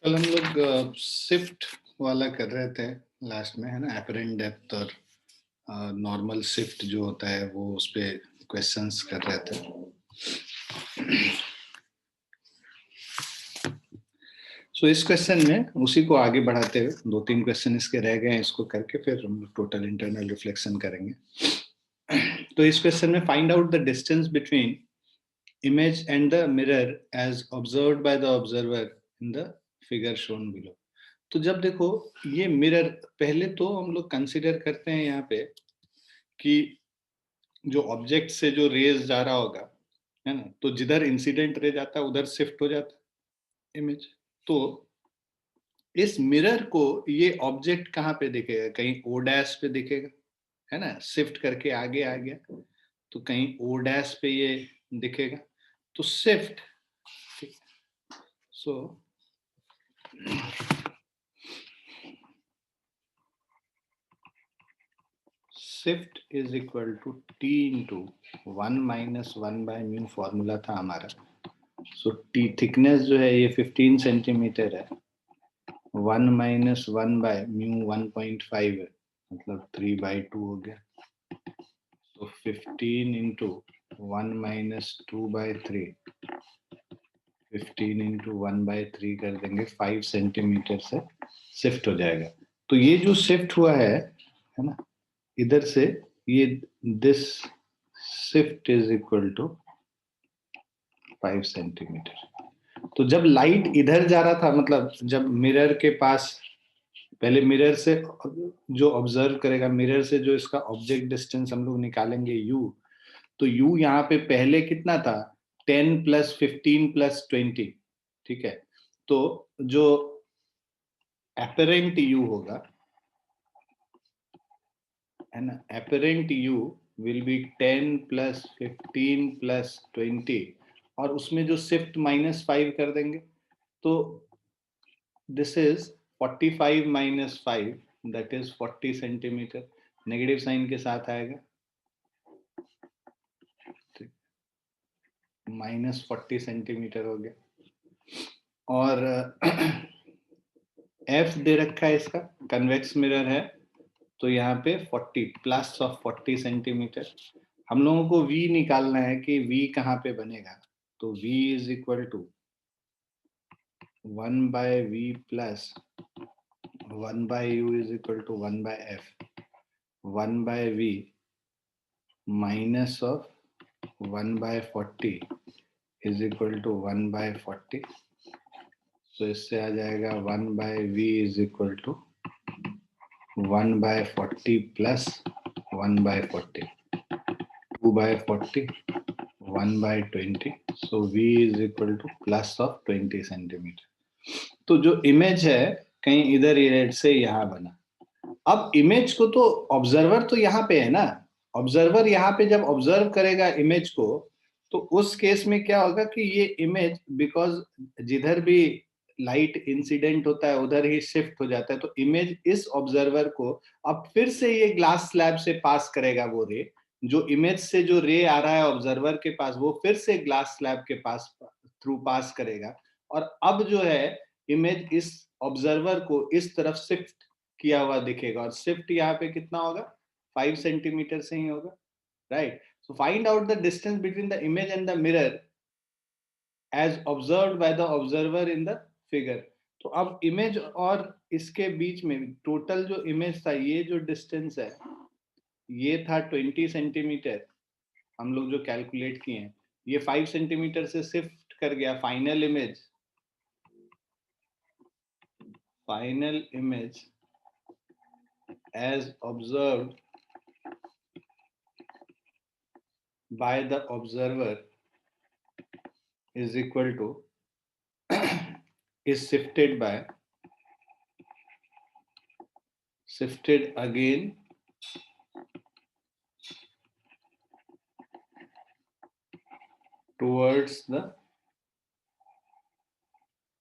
कल हम लोग शिफ्ट वाला कर रहे थे लास्ट में, है ना, एपरेंट डेप्थ और नॉर्मल शिफ्ट जो होता है वो उस पे क्वेश्चंस कर रहे थे। सो इस क्वेश्चन में उसी को आगे बढ़ाते हुए 2-3 क्वेश्चन इसके रह गए हैं, इसको करके फिर हम टोटल इंटरनल रिफ्लेक्शन करेंगे। तो इस क्वेश्चन में find out the distance between image and the mirror as observed by the observer in the figure shown below. तो जब देखो ये मिरर, पहले तो हम लोग कंसीडर करते हैं यहाँ पे कि जो ऑब्जेक्ट से जो रेज जा रहा होगा, है ना, तो जिधर इंसिडेंट रे जाता है उधर शिफ्ट हो जाता है इमेज। तो इस मिरर को ये ऑब्जेक्ट कहाँ पे दिखेगा? कहीं ओ डैश पे दिखेगा, है ना, शिफ्ट करके आगे आ गया तो कहीं ओ डैश पे ये दिखेगा। तो shift, so shift is equal to T into 1 - 1 by mu, formula था हमारा। सो टी थिकनेस जो है ये 15 सेंटीमीटर है, 1 - 1 बाय म्यू 1.5 है, मतलब 3/2 हो गया। तो 15 इंटू 1 - 2/3, 15 इंटू 1/3 कर देंगे, 5 सेंटीमीटर से शिफ्ट हो जाएगा। तो ये जो शिफ्ट हुआ है ना, इधर से ये this shift is equal to 5 centimetre. तो जब लाइट इधर जा रहा था, मतलब जब मिरर के पास, पहले मिरर से जो ऑब्जर्व करेगा, मिरर से जो इसका ऑब्जेक्ट डिस्टेंस हम लोग निकालेंगे u, तो u यहाँ पे पहले कितना था? 10 + 15 + 20, ठीक है। तो जो एपरेंट u होगा, है ना, एपरेंट u विल बी 10 + 15 + 20, और उसमें जो शिफ्ट -5 कर देंगे, तो this is 45 - 5, that is 40 centimetre. Negative sign के साथ आएगा, -40 सेंटीमीटर हो गया। और एफ दे रखा है इसका, कन्वेक्स मिरर है, तो यहाँ पे 40 +40 सेंटीमीटर। हम लोगों को v निकालना है कि v कहाँ पे बनेगा। तो v is equal to 1/v plus 1/u is equal to 1/f, 1/v minus of 1/40 is equal to 1/40। तो इससे आ जाएगा 1/v is equal to 1/40 plus 1/40, 2/40, 1/20। So v is equal to plus of 20 centimetre. तो जो इमेज है कहीं इधर ये से यहाँ बना। अब इमेज को तो ऑब्जर्वर तो यहाँ पे है ना, ऑब्जर्वर यहाँ पे जब ऑब्जर्व करेगा इमेज को, तो उस केस में क्या होगा कि ये इमेज, बिकॉज जिधर भी लाइट इंसिडेंट होता है उधर ही शिफ्ट हो जाता है, तो इमेज इस ऑब्जर्वर को अब फिर से ये ग्लास स्लैब से पास करेगा। वो रे जो इमेज से जो रे आ रहा है ऑब्जर्वर के पास, वो फिर से ग्लास स्लैब के पास थ्रू पास करेगा, और अब जो है इमेज इस ऑब्जर्वर को इस तरफ शिफ्ट किया हुआ दिखेगा, और शिफ्ट यहाँ पे कितना होगा? 5 सेंटीमीटर से ही होगा, right. So find out the distance between the image and the mirror as observed by the observer in the figure. तो अब इमेज और इसके बीच में टोटल जो इमेज था, ये जो डिस्टेंस है ये था 20 सेंटीमीटर, हम लोग जो कैलकुलेट किए हैं, ये 5 सेंटीमीटर से शिफ्ट कर गया। Final image as observed by the observer is equal to is shifted again towards the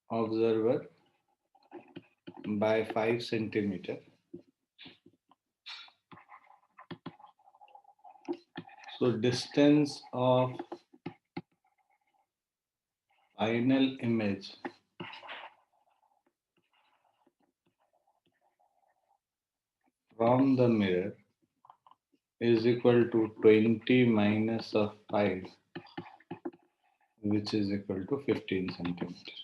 observer by 5 centimeter. So distance of final image from the mirror is equal to 20 minus of 5, which is equal to 15 centimeter.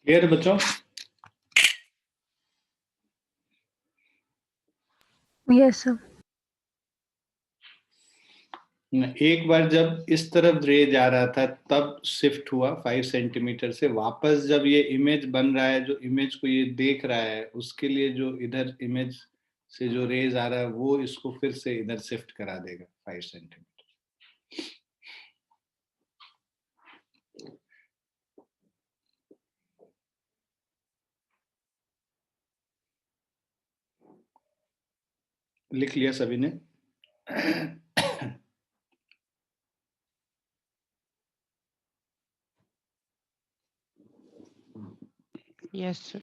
Clear बच्चों? Yes sir. एक बार जब इस तरफ रे जा रहा था तब शिफ्ट हुआ 5 सेंटीमीटर से, वापस जब ये इमेज बन रहा है, जो इमेज को ये देख रहा है, उसके लिए जो इधर इमेज से जो रेज आ रहा है वो इसको फिर से इधर शिफ्ट करा देगा 5 सेंटीमीटर। लिख लिया सभी ने? Yes sir.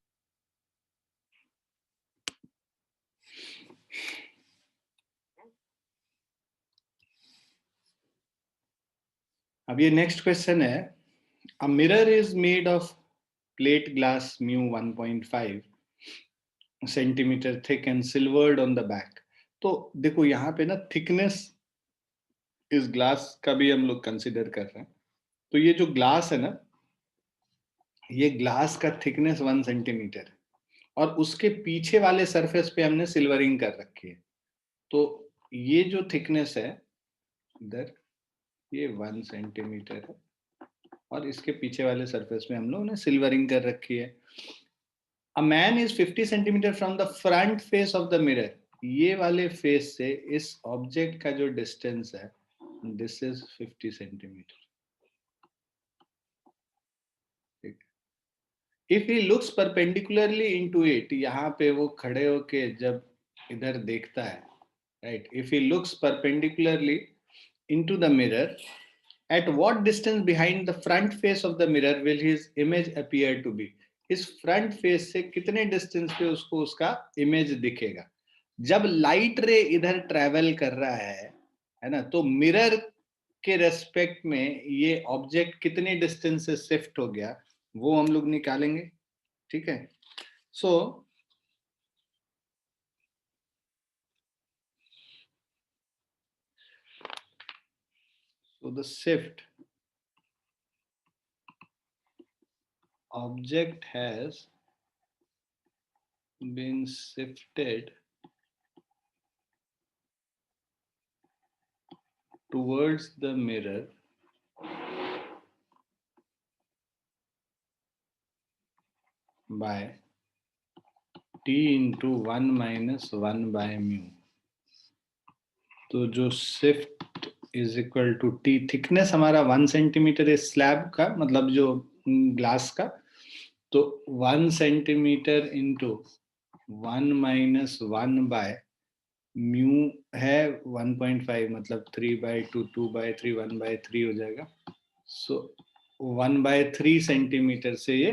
अब ये नेक्स्ट क्वेश्चन है, a mirror is made of plate glass mu 1.5 centimetre thick and silvered on the back. तो देखो यहाँ पे ना थिकनेस इस ग्लास का भी हम लोग कंसिडर कर रहे हैं। तो ये जो ग्लास है ना, ये ग्लास का थिकनेस 1 सेंटीमीटर है और उसके पीछे वाले सरफेस पे हमने सिल्वरिंग कर रखी है। तो ये जो थिकनेस है इधर, ये 1 सेंटीमीटर है और इसके पीछे वाले सरफेस में हम लोग ने सिल्वरिंग कर रखी है। A man is 50 centimetre from the front face of the mirror. ये वाले फेस से इस ऑब्जेक्ट का जो डिस्टेंस है, this is 50 centimetre. If he looks perpendicularly into it, यहाँ पे वो खड़े होके जब इधर देखता है, right, if he looks perpendicularly into the mirror, at what distance behind the front face of the mirror will his image appear to be? इस फ्रंट फेस से कितने डिस्टेंस पे उसको उसका इमेज दिखेगा? जब लाइट रे इधर ट्रेवल कर रहा है ना, तो मिरर के रेस्पेक्ट में ये ऑब्जेक्ट कितने डिस्टेंस से शिफ्ट हो गया वो हम लोग निकालेंगे। ठीक है, so the shift object has been shifted towards the mirror by t into 1 minus 1 by mu। तो जो shift is equal to T, thickness हमारा 1 सेंटीमीटर है स्लैब का, मतलब जो ग्लास का, तो 1 centimetre into 1 minus 1 by mu है 1.5, मतलब 3/2, 2/3, 1/3 हो जाएगा। सो 1/3 सेंटीमीटर से ये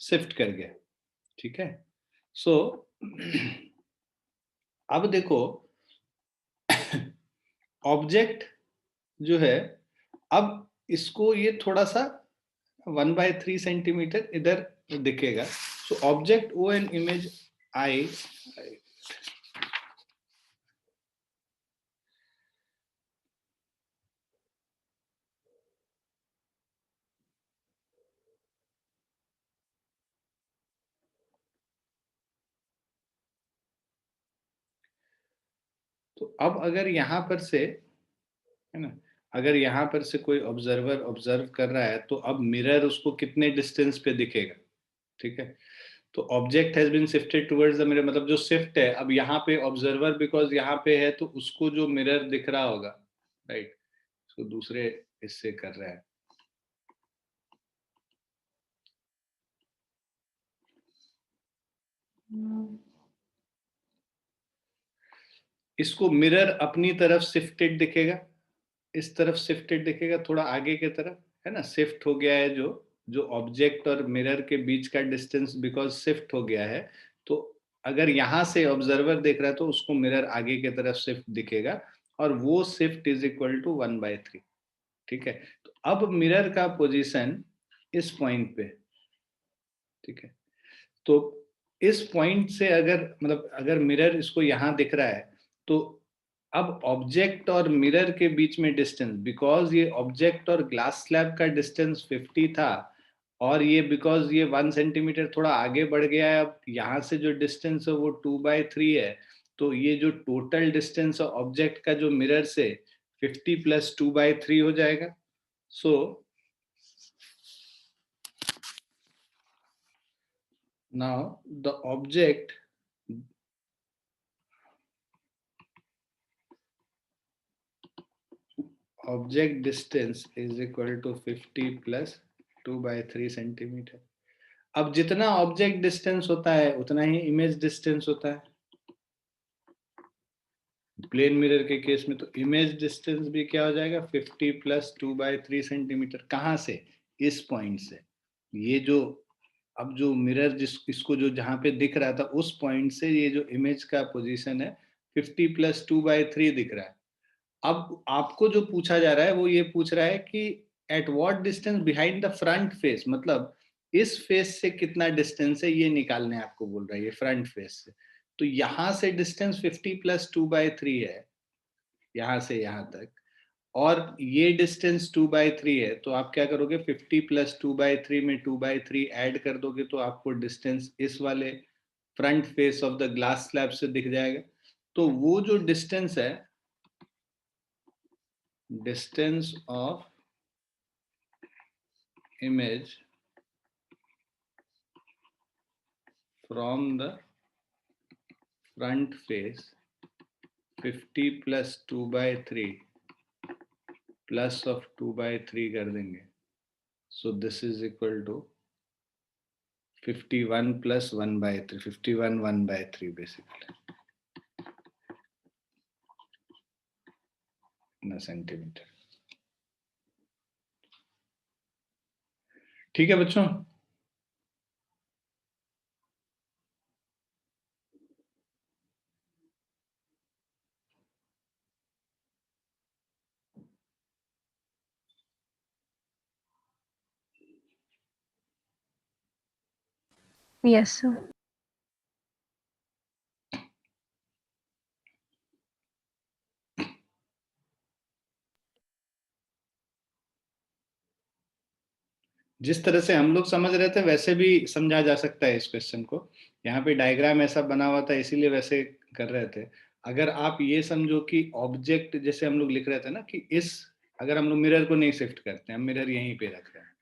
शिफ्ट कर गया। ठीक है, सो अब देखो ऑब्जेक्ट जो है, अब इसको ये थोड़ा सा 1/3 सेंटीमीटर इधर दिखेगा। So object O and image I, तो अब अगर यहां पर से, है ना, अगर यहाँ पर से कोई ऑब्जर्वर ऑब्जर्व कर रहा है तो अब मिरर उसको कितने डिस्टेंस पे दिखेगा? ठीक है, तो object has been shifted towards the mirror, मतलब जो शिफ्ट है, अब यहाँ पे ऑब्जर्वर बिकॉज यहाँ पे है तो उसको जो मिरर दिख रहा होगा, राइट, तो दूसरे इससे कर रहा है। इसको मिरर अपनी तरफ शिफ्टेड दिखेगा, इस तरफ शिफ्टेड दिखेगा, थोड़ा आगे की तरफ, है ना, शिफ्ट हो गया है। जो जो ऑब्जेक्ट और मिरर के बीच का डिस्टेंस बिकॉज शिफ्ट हो गया है, तो अगर यहां से ऑब्जर्वर देख रहा है तो उसको मिरर आगे की तरफ शिफ्ट दिखेगा और वो शिफ्ट इज इक्वल टू 1/3। ठीक है, तो अब मिरर का पोजीशन इस पॉइंट पे, ठीक है, तो इस पॉइंट से अगर मतलब अगर मिरर इसको यहाँ दिख रहा है तो अब ऑब्जेक्ट और मिरर के बीच में डिस्टेंस, बिकॉज ये ऑब्जेक्ट और ग्लास स्लैब का डिस्टेंस 50 था, और ये बिकॉज ये 1 सेंटीमीटर थोड़ा आगे बढ़ गया है, अब यहाँ से जो डिस्टेंस है वो 2/3 है, तो ये जो टोटल डिस्टेंस है ऑब्जेक्ट का जो मिरर से 50 प्लस 2/3 हो जाएगा. So now the object distance is equal to 50 plus 2/3 centimetre. अब जितना ऑब्जेक्ट डिस्टेंस होता है उतना ही इमेज डिस्टेंस होता है. प्लेन मिरर के केस में तो इमेज डिस्टेंस भी क्या हो जाएगा, 50 प्लस 2/3 सेंटीमीटर. कहाँ से? इस पॉइंट से. ये जो अब जो मिरर जिस इसको जो जहां पे दिख रहा था उस पॉइंट से ये जो इमेज का पोजीशन है 50 प्लस 2/3 दिख रहा है. अब आपको जो पूछा जा रहा है वो ये पूछ रहा है कि at what distance behind the front face, मतलब इस फेस से कितना डिस्टेंस है ये निकालने आपको बोल रहा है, ये फ्रंट फेस से. तो यहां से डिस्टेंस 50 प्लस 2/3 है, यहां से यहां तक, और ये डिस्टेंस 2/3 है. तो आप क्या करोगे, 50 प्लस 2/3 में 2/3 ऐड कर दोगे तो आपको डिस्टेंस इस वाले front face of the glass slab से दिख जाएगा. तो वो जो डिस्टेंस है, distance of image from the front face 50 plus 2/3 plus of 2/3 कर देंगे. So this is equal to 51 plus 1/3, 51 1/3 basically in a centimeter. ठीक है बच्चों. Yes, sir. जिस तरह से हम लोग समझ रहे थे वैसे भी समझा जा सकता है इस क्वेश्चन को. यहाँ पे डायग्राम ऐसा बना हुआ था इसीलिए वैसे कर रहे थे. अगर आप ये समझो कि ऑब्जेक्ट जैसे हम लोग लिख रहे थे ना कि इस, अगर हम लोग मिरर को नहीं शिफ्ट करते, हम मिरर यहीं पे रख रहे हैं,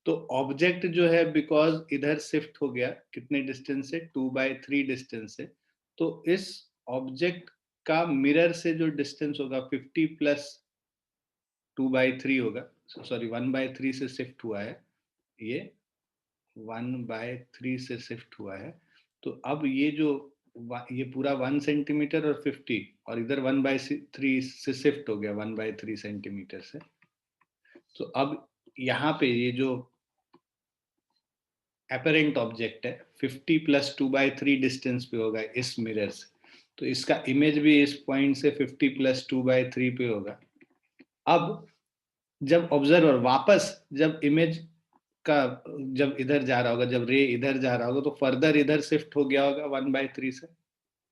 तो ऑब्जेक्ट जो है बिकॉज इधर शिफ्ट हो गया कितने डिस्टेंस से, 2/3 डिस्टेंस से, तो इस ऑब्जेक्ट का मिरर से जो डिस्टेंस होगा 50 प्लस 2/3 होगा. सॉरी 1/3 से शिफ्ट हुआ है, ये 1/3 से शिफ्ट हुआ है. तो अब ये जो ये पूरा 1 सेंटीमीटर और 50 और इधर 1/3 से शिफ्ट हो गया 1/3 सेंटीमीटर से. तो अब यहाँ पे ये जो एपरेंट ऑब्जेक्ट है 50 प्लस 2/3 डिस्टेंस पे होगा इस मिरर से, तो इसका इमेज भी इस पॉइंट से 50 प्लस 2/3 पे होगा. अब जब ऑब्जर्वर वापस जब इमेज का जब इधर जा रहा होगा, जब रे इधर जा रहा होगा तो फर्दर इधर शिफ्ट हो गया होगा 1/3 से,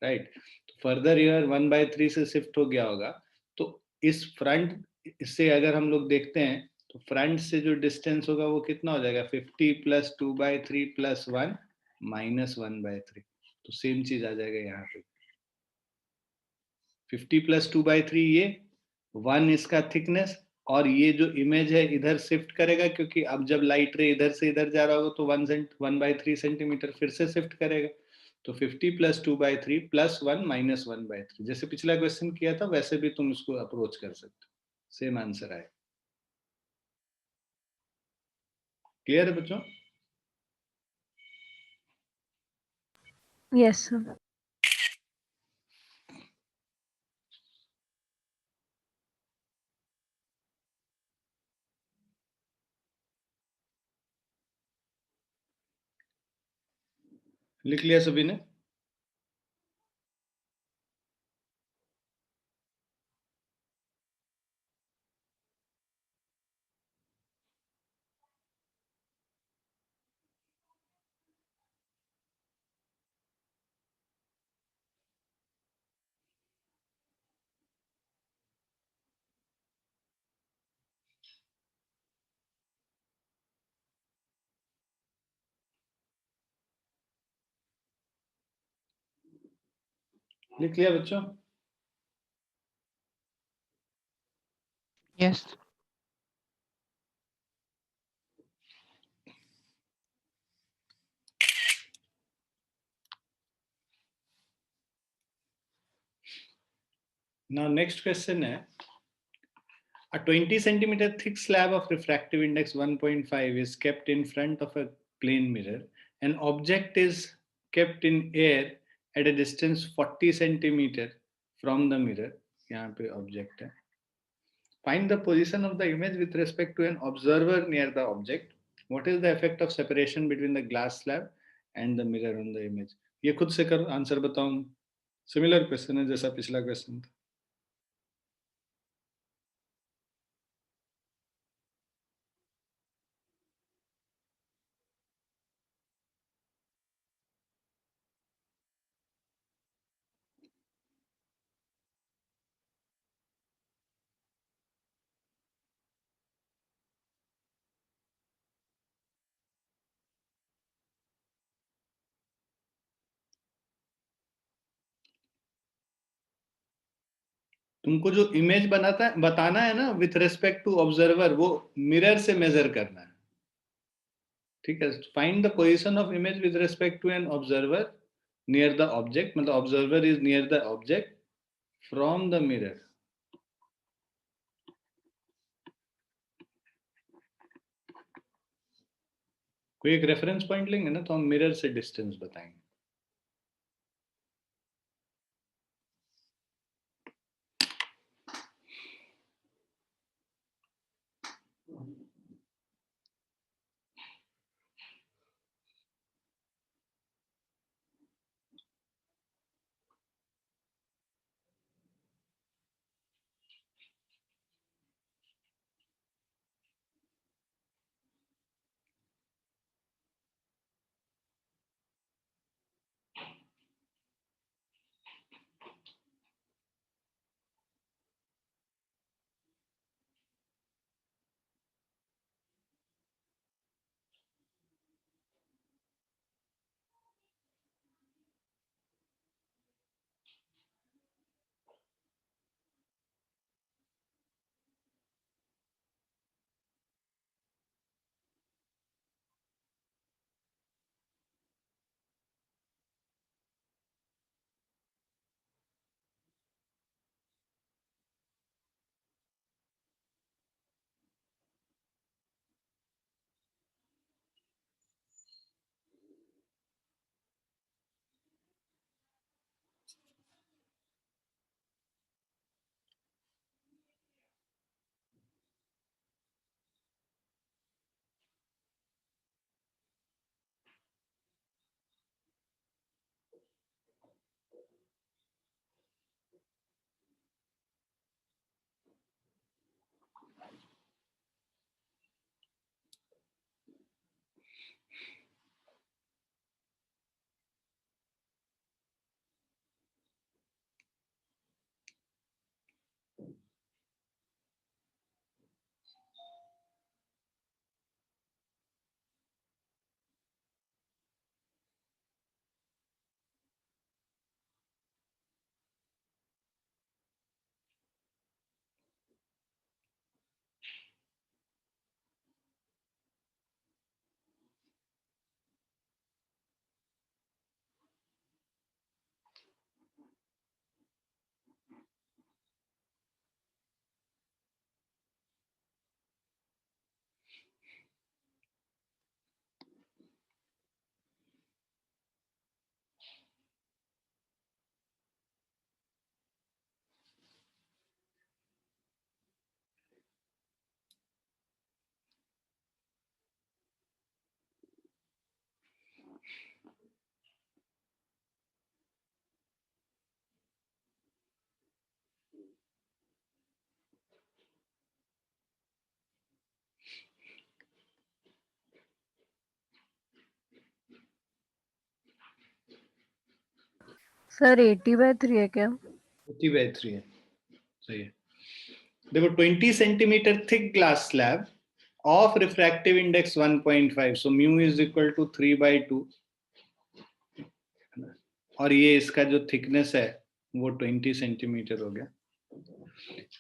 राइट. तो फर्दर इधर 1/3 से शिफ्ट हो गया होगा. तो इस फ्रंट से अगर हम लोग देखते हैं तो फ्रंट से जो डिस्टेंस होगा वो कितना हो जाएगा, 50 प्लस 2/3 प्लस 1 माइनस 1/3. तो सेम चीज आ जाएगा यहाँ पे, 50 प्लस 2/3 ये 1 इसका थिकनेस, और ये जो इमेज है इधर शिफ्ट करेगा क्योंकि अब जब लाइट रे इधर से इधर जा रहा होगा तो 1/3 सेंटीमीटर फिर से शिफ्ट करेगा. तो 50 प्लस 2/3 प्लस 1 माइनस 1/3, जैसे पिछला क्वेश्चन किया था वैसे भी तुम इसको अप्रोच कर सकते हो. सेम आंसर आए. क्लियर है बच्चों? Yes, sir. लिख लिया सभी ने? लिख लिया बच्चों? Yes. Now next question है, a 20 centimeter thick slab of refractive index 1.5 is kept in front of a plane mirror. An object is kept in air at a distance 40 centimeter from the mirror. यहाँ पे object है. Find the position of the image with respect to an observer near the object. What is the effect of separation between the glass slab and the mirror on the image? ये खुद से कर, answer बताऊं. Similar question है जैसा पिछला question था. तुमको जो इमेज बताना है ना विथ रेस्पेक्ट टू ऑब्जर्वर, वो मिरर से मेजर करना है. ठीक है. Find the position of image with respect to an observer near the object, मतलब observer is near the object from the mirror. कोई एक रेफरेंस पॉइंट लेंगे ना तो हम मिरर से डिस्टेंस बताएंगे. सर 80/3 है क्या? 80/3 है. सही है. देखो 20 centimetre thick glass slab of refractive index 1.5, so mu is equal to 3/2, और ये इसका जो थिकनेस है वो 20 सेंटीमीटर हो गया.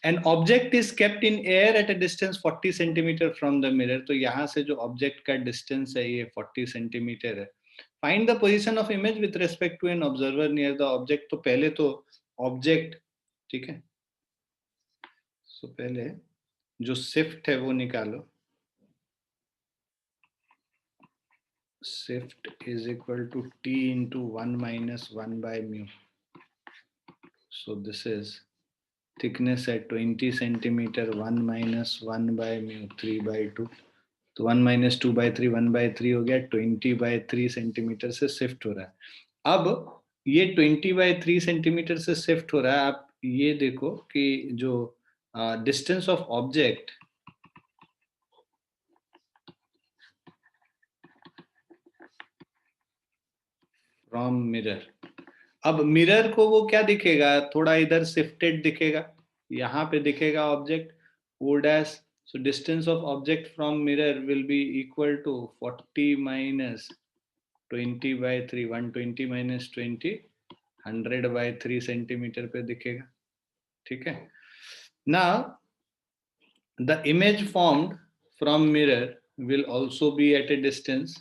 An object is kept in air at a distance 40 centimetre from the mirror. तो यहाँ से जो ऑब्जेक्ट का डिस्टेंस है ये 40 सेंटीमीटर है. Find the position of image with respect to an observer near the object. तो पहले तो ऑब्जेक्ट, ठीक है, तो पहले जो शिफ्ट है वो निकालो. Shift is equal to t into 1 minus 1 by mu. So this is thickness at 20 centimeter, 1 minus 1 by mu, 3 by 2. तो 1 minus 2 by 3, 1 by 3 हो गया. 20 by 3 सेंटीमीटर से शिफ्ट हो रहा है. अब ये 20 by 3 सेंटीमीटर से शिफ्ट हो रहा है. आप ये देखो कि जो distance of object from mirror. अब मिरर को वो क्या दिखेगा, थोड़ा इधर शिफ्टेड दिखेगा. यहाँ पे दिखेगा object o dash. So distance of object from mirror will be equal to 40 minus 20 by 3. 120 minus 20, 100 by 3 centimetre पे दिखेगा. ठीक है. Now the image formed from mirror will also be at a distance.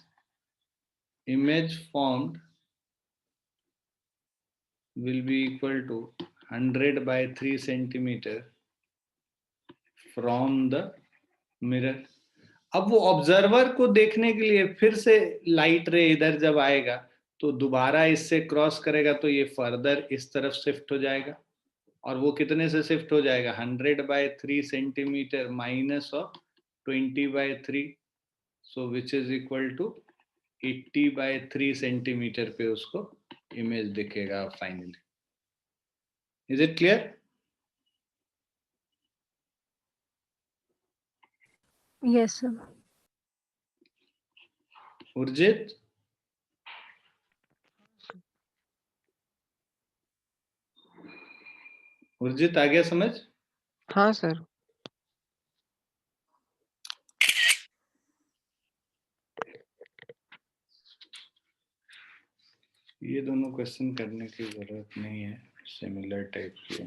Image formed will be equal to 100 by 3 centimeter from the mirror. अब वो observer को देखने के लिए फिर से लाइट रे इधर जब आएगा तो दोबारा इससे क्रॉस करेगा तो ये फर्दर इस तरफ शिफ्ट हो जाएगा. और वो कितने से शिफ्ट हो जाएगा, 100 by 3 centimetre minus of 20 by 3. So which is equal to 80 by 3 centimetre पे उसको इमेज दिखेगा finally. Is it clear? Yes, sir. Urjit, Urjit आ गया समझ? हाँ सर. ये दोनों क्वेश्चन करने की जरूरत नहीं है, सिमिलर टाइप के.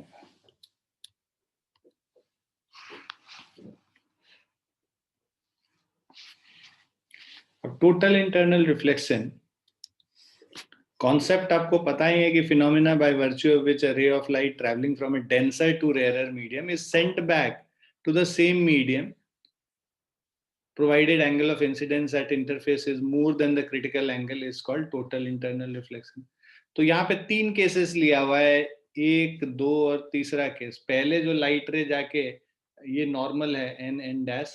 अब टोटल इंटरनल रिफ्लेक्शन कॉन्सेप्ट आपको पता ही है कि phenomena by virtue of which a ray of light travelling from a denser to rarer medium is sent back to the same medium provided angle of incidence at interface is more than the critical angle is called total internal reflection. तो यहाँ पे 3 cases लिया हुआ है, 1, 2 और तीसरा case. पहले जो लाइट रे जाके, ये नॉर्मल है n डैश,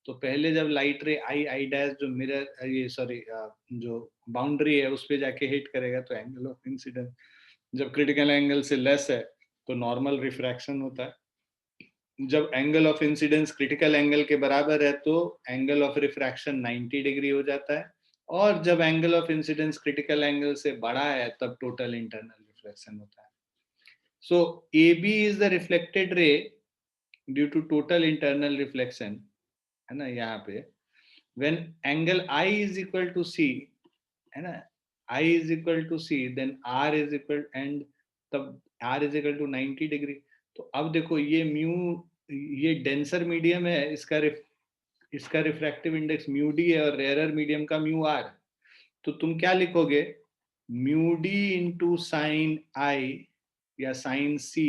तो पहले जब लाइट रे आई डैश जो मिरर, ये सॉरी जो बाउंड्री है उस पे जाके हिट करेगा तो एंगल ऑफ इंसिडेंस जब क्रिटिकल एंगल से लेस है तो नॉर्मल रिफ्रैक्शन होता है. जब angle of incidence critical angle के बराबर है तो एंगल ऑफ रिफ्रैक्शन 90 डिग्री हो जाता है. और जब angle of incidence critical angle से बड़ा है तब टोटल इंटरनल रिफ्लेक्शन होता है. So AB is the reflected ray due to total internal reflection, है ना. यहाँ पे when angle I is equal to C, है ना, I is equal to C, then R is equal, and तब R is equal to 90 degree. तो अब देखो ये म्यू, ये डेंसर मीडियम है, इसका रिफ्रैक्टिव इंडेक्स म्यू डी है और रेयरर मीडियम का म्यू आर. तो तुम क्या लिखोगे, mu D into sine I या sine C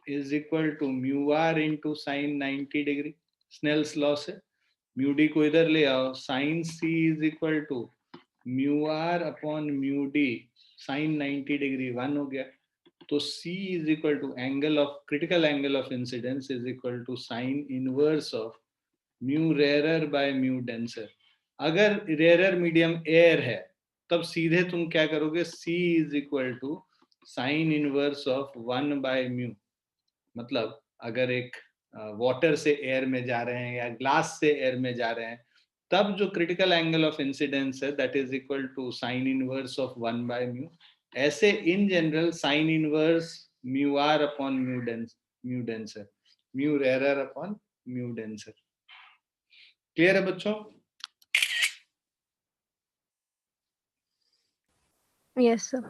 is equal to mu R into sine 90 degree. Snell's law से म्यू डी को इधर ले आओ, sine C is equal to mu R upon mu D sine 90 degree 1 हो गया. तो C is equal to angle of critical angle of incidence is equal to sin inverse of mu rarer by mu denser. अगर rarer medium air है तब सीधे तुम क्या करोगे, C is equal to sin inverse of 1 by mu. मतलब अगर एक वाटर से एयर में जा रहे हैं या ग्लास से एयर में जा रहे हैं तब जो क्रिटिकल एंगल ऑफ इंसिडेंस है that is equal to sine inverse of 1 by mu. ऐसे in general sine inverse mu R upon mu denser, mu rarer upon mu denser. Clear है बच्चों? Yes, sir.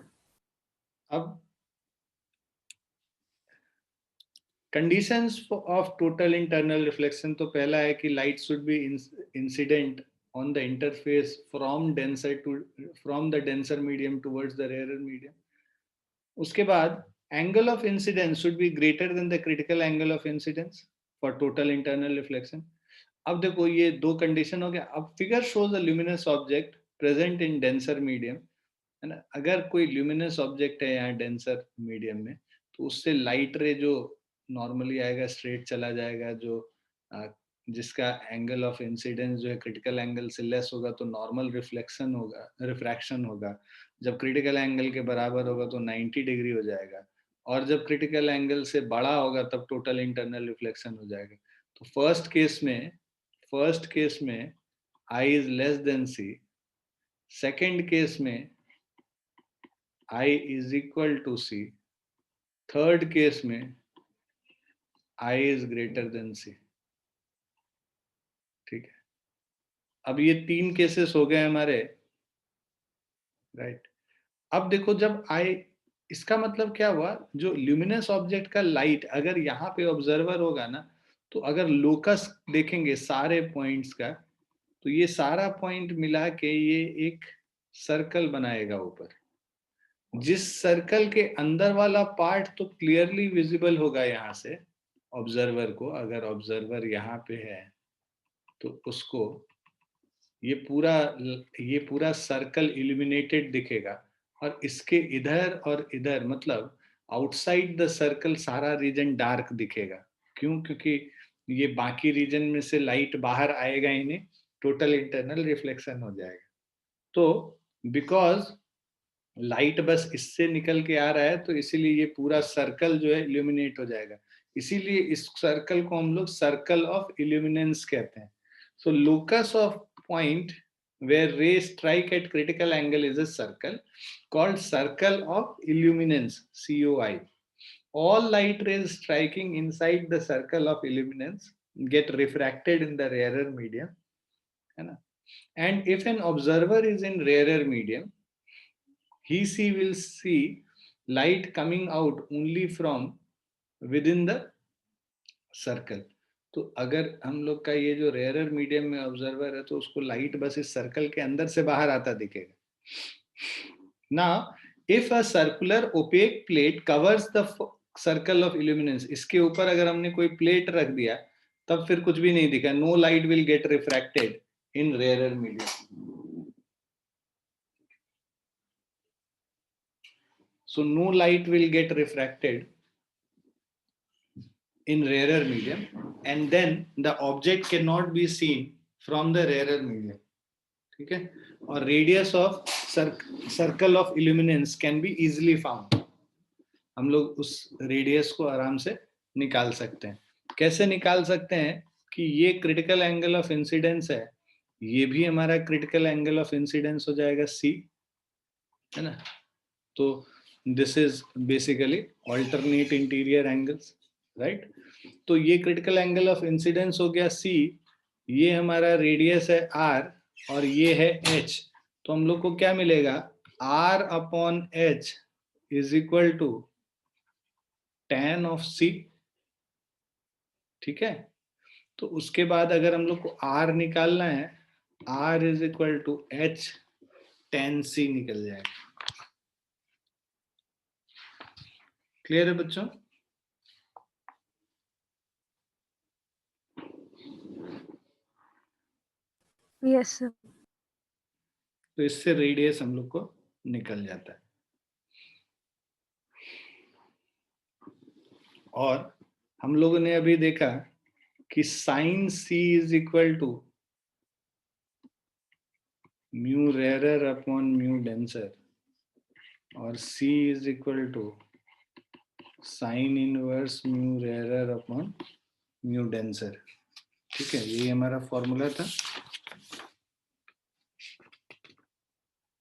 अब conditions of total internal reflection, तो पहला है कि light should be incident on the interface from the denser medium towards the rarer medium. उसके बाद angle of incidence should be greater than the critical angle of incidence for total internal reflection. अब देखो ये दो condition हो गया. अब figure shows a luminous object present in denser medium, है ना. अगर कोई ल्यूमिनस ऑब्जेक्ट है यहाँ डेंसर मीडियम में, तो उससे लाइट रे जो नॉर्मली आएगा स्ट्रेट चला जाएगा, जो जिसका एंगल ऑफ इंसिडेंस जो है क्रिटिकल एंगल से लेस होगा तो नॉर्मल रिफ्लेक्शन होगा, रिफ्रैक्शन होगा. जब क्रिटिकल एंगल के बराबर होगा तो 90 डिग्री हो जाएगा, और जब क्रिटिकल एंगल से बड़ा होगा तब टोटल इंटरनल रिफ्लेक्शन हो जाएगा. तो फर्स्ट केस में I is less than C, second case में I is equal to C, third case में I is greater than C. ठीक है, अब ये तीन केसेस हो गए हमारे, राइट. अब देखो जब I, इसका मतलब क्या हुआ, जो ल्यूमिनस ऑब्जेक्ट का लाइट अगर यहाँ पे ऑब्जर्वर होगा ना, तो अगर लोकस देखेंगे सारे पॉइंट्स का, तो ये सारा पॉइंट मिला के ये एक सर्कल बनाएगा ऊपर. जिस सर्कल के अंदर वाला पार्ट तो क्लियरली विजिबल होगा यहाँ से ऑब्जर्वर को, अगर ऑब्जर्वर यहाँ पे है तो उसको ये पूरा सर्कल इल्यूमिनेटेड दिखेगा, और इसके इधर और इधर मतलब आउटसाइड द सर्कल सारा रीजन डार्क दिखेगा. क्यों? क्योंकि ये बाकी रीजन में से लाइट बाहर आएगा ही नहीं, टोटल इंटरनल रिफ्लेक्शन हो जाएगा. तो बिकॉज लाइट बस इससे निकल के आ रहा है, तो इसीलिए ये पूरा सर्कल जो है इल्यूमिनेट हो जाएगा. इसीलिए इस सर्कल को हम लोग सर्कल ऑफ इल्यूमिनेंस कहते हैं. So locus of point where rays strike at critical angle is a circle called circle of illuminance, COI. All light rays striking inside the circle of illuminance get refracted in the rarer medium, and if an observer is in rarer medium, he will see light coming out only from within the circle. तो अगर हम लोग का ये जो rarer medium में observer है, तो उसको लाइट बस इस सर्कल के अंदर से बाहर आता दिखेगा. Now if a circular opaque plate covers the circle of illuminance, इसके ऊपर अगर हमने कोई प्लेट रख दिया तब फिर कुछ भी नहीं दिखा. No light will get refracted in rarer medium. So no light will get refracted in rarer medium, and then the object cannot be seen from the rarer medium. ठीक है, और radius of circle of illuminance can be easily found. हम लोग उस radius को आराम से निकाल सकते हैं. कैसे निकाल सकते हैं कि ये क्रिटिकल एंगल ऑफ इंसिडेंस है, ये भी हमारा क्रिटिकल एंगल ऑफ इंसिडेंस हो जाएगा C, है ना. तो this is basically alternate interior angles, right. तो ये क्रिटिकल एंगल ऑफ इंसिडेंस हो गया C, ये हमारा रेडियस है R, और ये है H. तो हम लोग को क्या मिलेगा, R अपॉन H is equal to tan of C. ठीक है, तो उसके बाद अगर हम लोग को R निकालना है, R is equal to H tan C निकल जाएगा. क्लियर है बच्चों? Yes, sir. तो इससे रेडियस हम लोग को निकल जाता है. और हम लोगों ने अभी देखा कि sine C is equal to mu rare upon mu denser, और C is equal to sine inverse mu rare upon mu denser. ठीक है, ये हमारा फॉर्मूला था,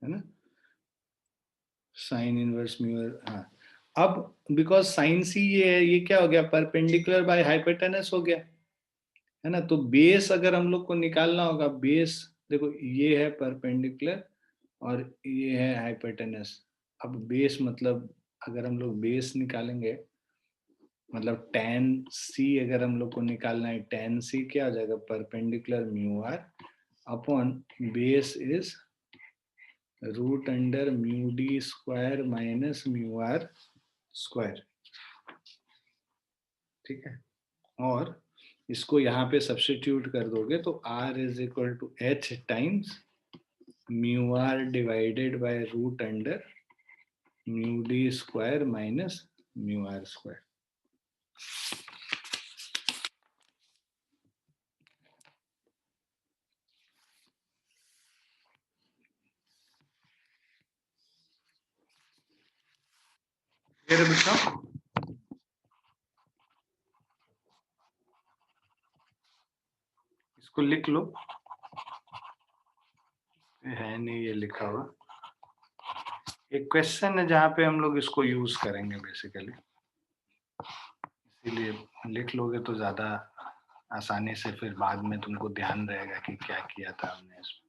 है ना. साइन इनवर्स म्यू, हाँ. अब बिकॉज साइन C ये है, ये क्या हो गया, परपेंडिकुलर बाय हाइपोटेनस हो गया, है ना. तो बेस अगर हम लोग को निकालना होगा, बेस देखो ये है परपेंडिकुलर और ये है हाइपोटेनस. अब बेस मतलब अगर हम लोग बेस निकालेंगे मतलब tan c अगर हम लोग को निकालना है, tan c क्या हो जाएगा, perpendicular mu R upon base is root under mu D square minus mu R square. ठीक है, और इसको यहाँ पे सब्स्टिट्यूट कर दोगे तो r is equal to h times mu R divided by root under mu D square minus mu R square. फिर बच्चों इसको लिख लो, है नहीं ये लिखा हुआ, एक क्वेश्चन है जहाँ पे हम लोग इसको यूज करेंगे बेसिकली, इसीलिए लिख लोगे तो ज्यादा आसानी से फिर बाद में तुमको ध्यान रहेगा कि क्या किया था हमने इसमें।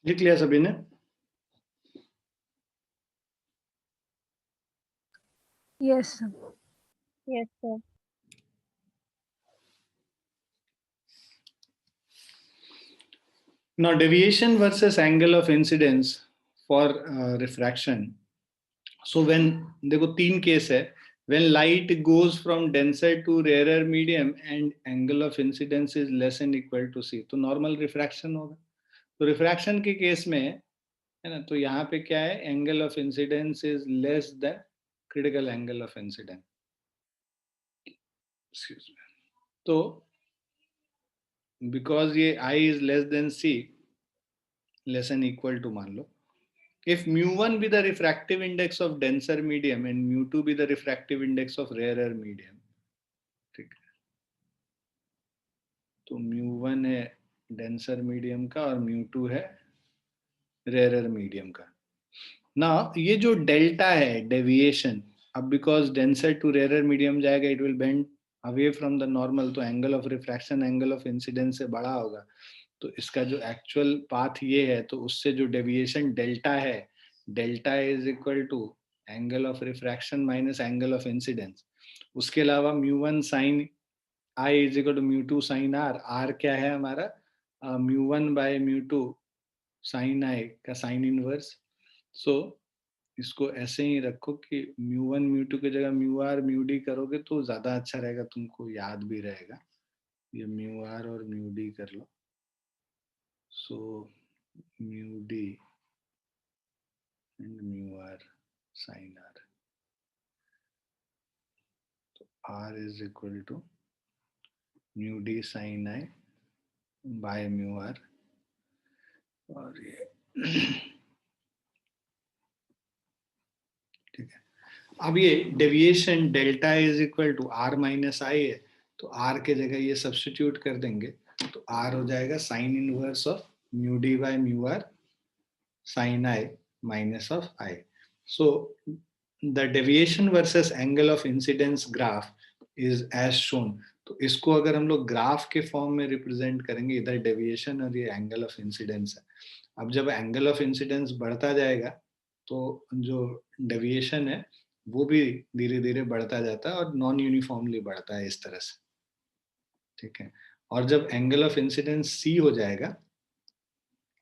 लिख लिया सभी ने? Yes, sir. Yes, sir. Now deviation versus angle of incidence for refraction. So when देखो तीन केस है, when light goes from denser to rarer medium and angle of incidence is less and equal to c, तो normal refraction होगा। तो refraction के case में है ना, तो यहाँ पे क्या है, angle of incidence is less than critical angle of incidence. तो बिकॉज ये I is less than C, less and equal to मान लो, if mu1 be the refractive index of denser medium and mu2 be the refractive index of rarer medium, ठीक है, तो mu1 है denser medium का और mu2 है rarer medium का। ना ये जो डेल्टा है डेविएशन, अब because denser to rare medium जाएगा, it will bend away from the normal, तो angle of refraction angle of incidence से बड़ा होगा। तो इसका जो एक्चुअल पाथ ये है, तो उससे जो डेविएशन डेल्टा है, delta is equal to angle of refraction minus angle of incidence. उसके अलावा mu one sine I is equal to mu two sine R, R क्या है हमारा, म्यू1 बाय म्यू2 साइन आई का साइन इनवर्स। सो इसको ऐसे ही रखो कि म्यू1 म्यू2 की जगह म्यू आर म्यू डी करोगे तो ज्यादा अच्छा रहेगा, तुमको याद भी रहेगा। ये म्यू आर और म्यू डी कर लो, so mu D and mu R sine R, तो R is equal to mu D sine I by mu R, और ये ठीक है। अब ये deviation delta is equal to R minus I है, तो आर के जगह ये सब्स्टिट्यूट कर देंगे, तो आर हो जाएगा sine inverse of mu D by mu R sine I minus of I. So the deviation versus angle of incidence graph is as shown. तो इसको अगर हम लोग ग्राफ के फॉर्म में रिप्रेजेंट करेंगे, इधर डेविएशन और ये एंगल ऑफ इंसिडेंस है। अब जब एंगल ऑफ इंसिडेंस बढ़ता जाएगा तो जो डेविएशन है वो भी धीरे धीरे बढ़ता जाता है और नॉन यूनिफॉर्मली बढ़ता है इस तरह से, ठीक है। और जब एंगल ऑफ इंसिडेंस सी हो जाएगा,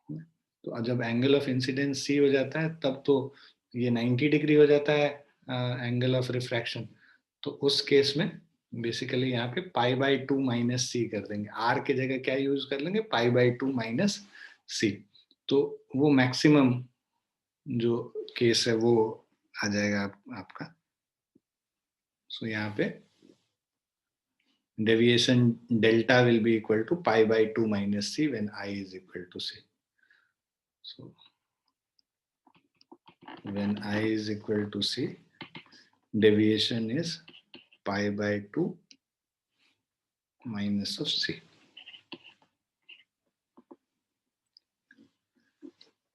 तो जब एंगल ऑफ इंसिडेंस सी हो जाता है तब तो ये 90 डिग्री हो जाता है एंगल ऑफ रिफ्रैक्शन। तो उस केस में बेसिकली यहाँ पे पाई बाई 2 माइनस सी कर देंगे, आर के जगह क्या यूज कर लेंगे, पाई बाई 2 माइनस सी। तो वो मैक्सिमम जो केस है वो आ जाएगा आपका। सो यहाँ पे deviation delta will be equal to pi by 2 minus c when I is equal to c. So when I is equal to c, deviation is pi by 2 minus of c.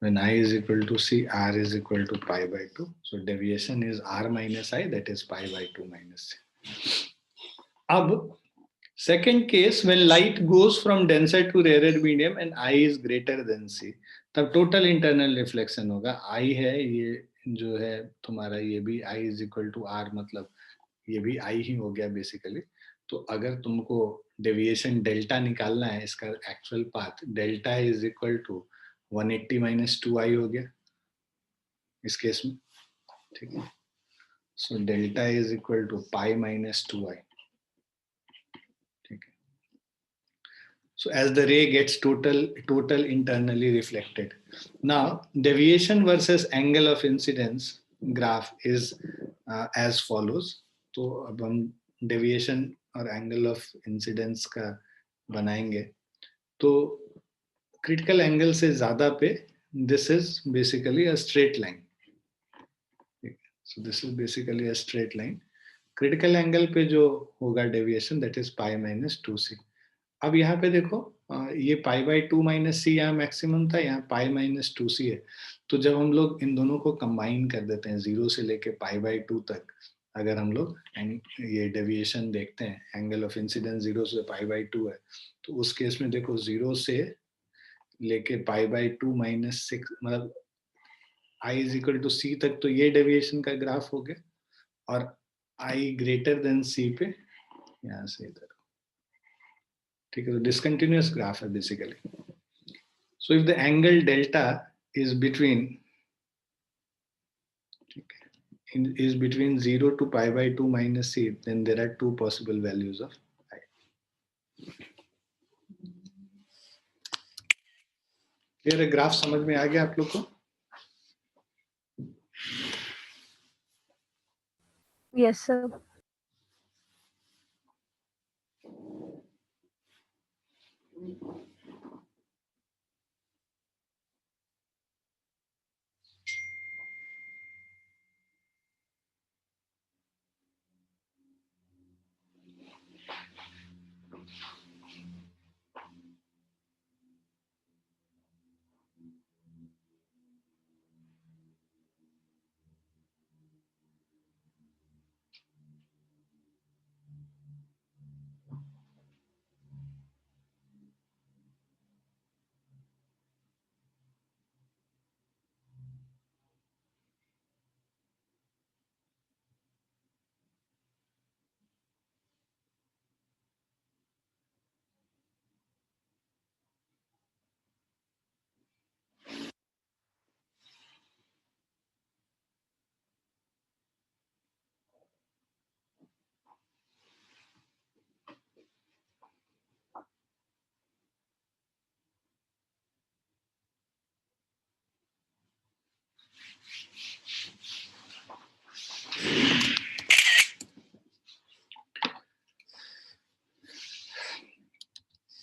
When I is equal to c, r is equal to pi by 2. So deviation is r minus I, that is pi by 2 minus c. Ab, second case, when light goes from denser to rarer medium and I is greater than c, तब total internal reflection होगा. I है ये जो है तुम्हारा, ये भी I is equal to r, मतलब ये भी I ही हो गया बेसिकली. तो अगर तुमको डेविएशन डेल्टा निकालना है, इसका actual path, delta is equal to 180 minus 2i हो गया इस केस में. ठीक है. So delta is equal to pi minus 2i. ठीक है. So as the ray gets total internally reflected. Now deviation versus angle of incidence graph is as follows. तो अब हम deviation और angle of incidence का बनाएंगे. तो critical angle से ज़्यादा पे this is basically a straight line. So this is basically a straight line. Critical angle पे जो होगा deviation, that is pi minus 2c. अब यहाँ पे देखो, ये पाई बाई 2 माइनस सी यहाँ मैक्सिमम था, यहाँ पाई माइनस 2c है. तो जब हम लोग इन दोनों को कंबाइन कर देते हैं 0 से लेके पाई बाई 2 तक, अगर हम लोग ये डेविएशन देखते हैं, एंगल ऑफ इंसिडेंस 0 से पाई बाई 2 है, तो उस केस में देखो 0 से लेके पाई बाई 2 माइनस 6, मतलब आई इज इक्वल टू सी तक, तो ये डेविएशन का ग्राफ हो गया. और आई ग्रेटर देन सी पे यहाँ से इधर. ठीक है. तो डिसकंटिन्यूअस ग्राफ है basically. So if the angle delta is between is between 0 to pi by 2 minus c, then there are two possible values of I. ये ग्राफ समझ में आ गया आप लोग को? Yes, sir.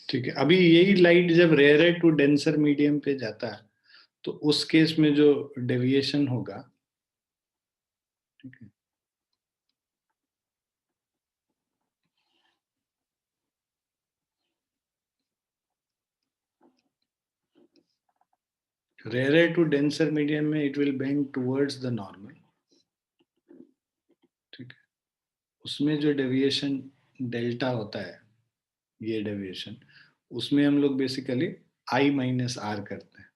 ठीक है. अभी यही लाइट जब रेयर टू डेंसर मीडियम पे जाता है, तो उस केस में जो डेविएशन होगा, ठीक है, रेयर टू डेंसर मीडियम में it will bend towards the normal. ठीक है. उसमें जो डेविएशन डेल्टा होता है, ये डेविएशन, उसमें हम लोग बेसिकली आई माइनस आर करते हैं.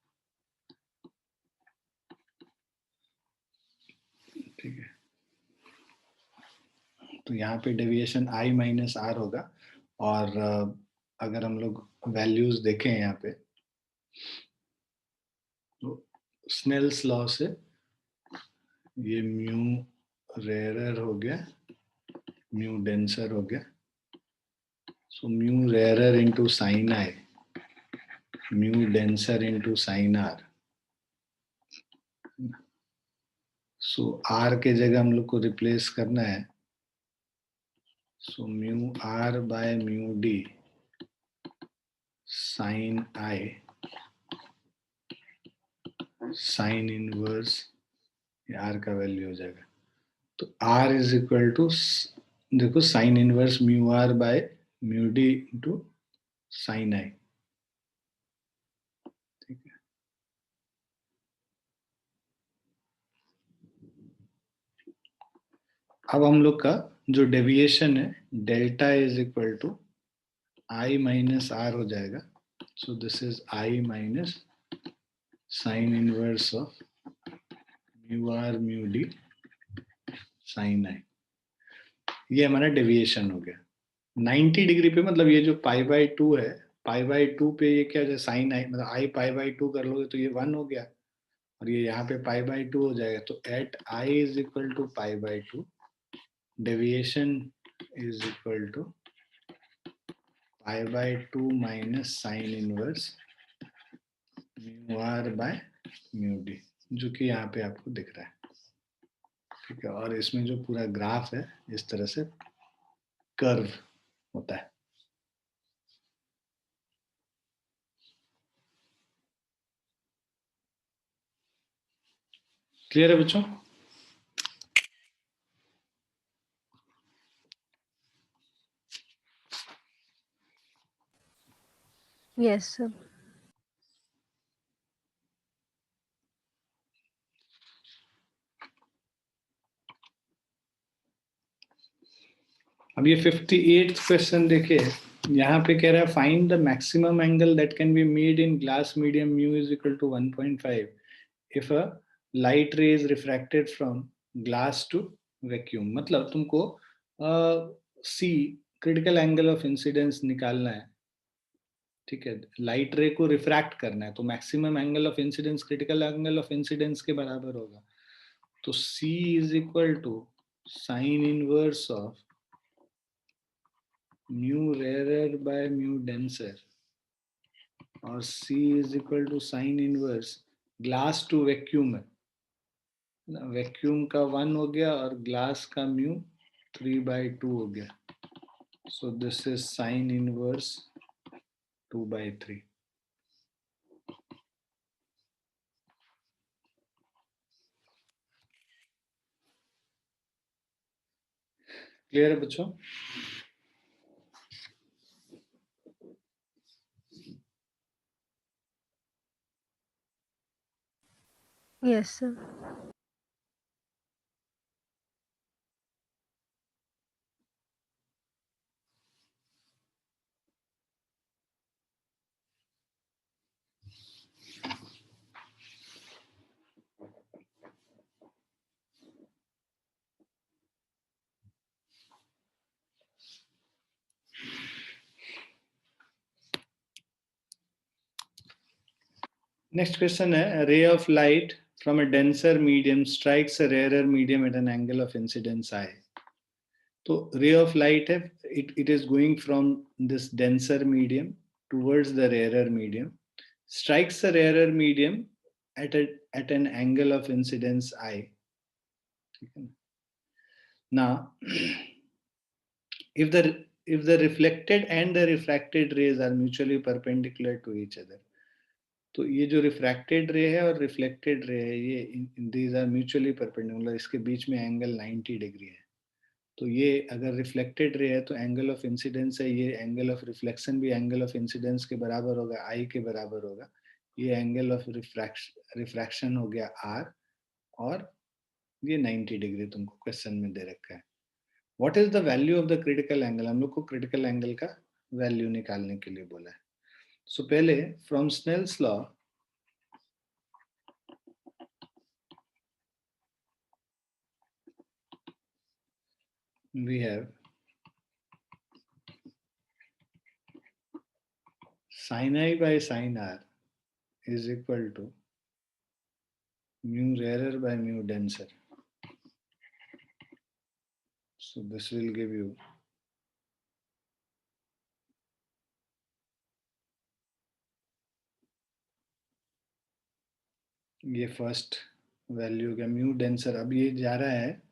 ठीक है. तो यहाँ पे डेविएशन आई माइनस आर होगा. और अगर हम लोग वैल्यूज देखें यहाँ पे, तो स्नेल्स लॉ से ये म्यू रेयरर हो गया, म्यू डेंसर हो गया. So mu rarer into sine I, mu denser into sine R. So R के जगह हम लोग को रिप्लेस करना है So mu r by mu d sin I sine inverse r का वैल्यू हो जाएगा. तो r इज इक्वल टू, देखो sine inverse mu R by mu D into sine I. ठीक है. अब हम लोग का जो डेविएशन है delta is equal to I minus R हो जाएगा. So this is I minus sine inverse of mu R mu D sine I. ये हमारा डेविएशन हो गया 90 डिग्री पे. मतलब ये जो पाई बाई 2 है, पाई बाई 2 पे ये क्या है, साइन आई, मतलब आई पाई बाई 2 कर लोगे तो ये 1 हो गया और ये यहाँ पे पाई बाई 2 हो जाएगा. तो at I is equal to pi by 2 deviation is equal to pi by 2 minus sine inverse mu R by mu D, जो कि यहाँ पे आपको दिख रहा है. ठीक है. और इसमें जो पूरा ग्राफ है इस तरह से कर्व होता है. क्लियर है बच्चों? Yes, sir. अब ये 58th क्वेश्चन देखिए. यहाँ पे कह रहा है find the maximum angle that can be made in glass medium mu is equal to 1.5 if a light ray is refracted from glass to vacuum. मतलब तुमको C critical angle of incidence निकालना है. ठीक है. लाइट रे को refract करना है तो maximum angle of incidence critical angle of incidence के बराबर होगा. तो C is equal to sine inverse of mu rarer by mu denser और C is equal to sin inverse glass to vacuum है. वैक्यूम का 1 हो गया और ग्लास का म्यू 3/2 हो गया. So this is sine inverse 2/3. Clear है बच्चों? Yes, sir. नेक्स्ट क्वेश्चन है ray of light from a denser medium strikes a rarer medium at an angle of incidence I. तो रे ऑफ लाइट है, it is going from this denser medium towards the rarer medium, strikes the rarer medium at an angle of incidence I. Now if the reflected and the refracted rays are mutually perpendicular to each other, तो ये जो refracted रे है और reflected ray है ये these are mutually perpendicular, इसके बीच में एंगल 90 डिग्री है. तो ये अगर रिफ्लेक्टेड रे है तो एंगल ऑफ इंसिडेंस है, ये एंगल ऑफ रिफ्लेक्शन भी एंगल ऑफ इंसिडेंस के बराबर होगा, आई के बराबर होगा. ये एंगल ऑफ रिफ्रैक्शन हो गया आर और ये 90 डिग्री तुमको क्वेश्चन में दे रखा है. What is the value of the critical angle? हम लोग को क्रिटिकल एंगल का वैल्यू निकालने के लिए बोला है. सो पहले from Snell's law we have sin I by sin R is equal to mu rarer by mu denser. So this will give you ये फर्स्ट वैल्यू हो गया म्यू डेंसर. अब ये जा रहा है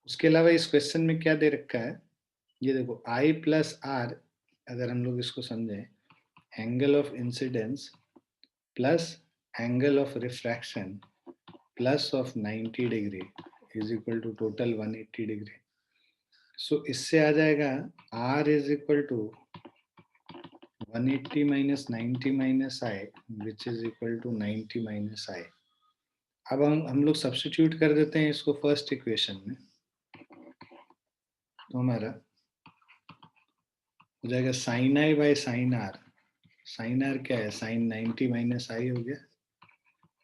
उसके अलावा इस क्वेश्चन में क्या दे रखा है, ये देखो I प्लस आर, अगर हम लोग इसको समझें, angle of incidence plus angle of refraction plus of 90 degree is equal to total 180 degree. So इससे आ जाएगा R is equal to 180 minus 90 minus I which is equal to 90 minus I। अब हम लोग सब्स्टिट्यूट कर देते हैं इसको फर्स्ट इक्वेशन में, तो हमारा हो जाएगा sine I by sine R। Sine R क्या है, साइन 90 माइनस I हो गया,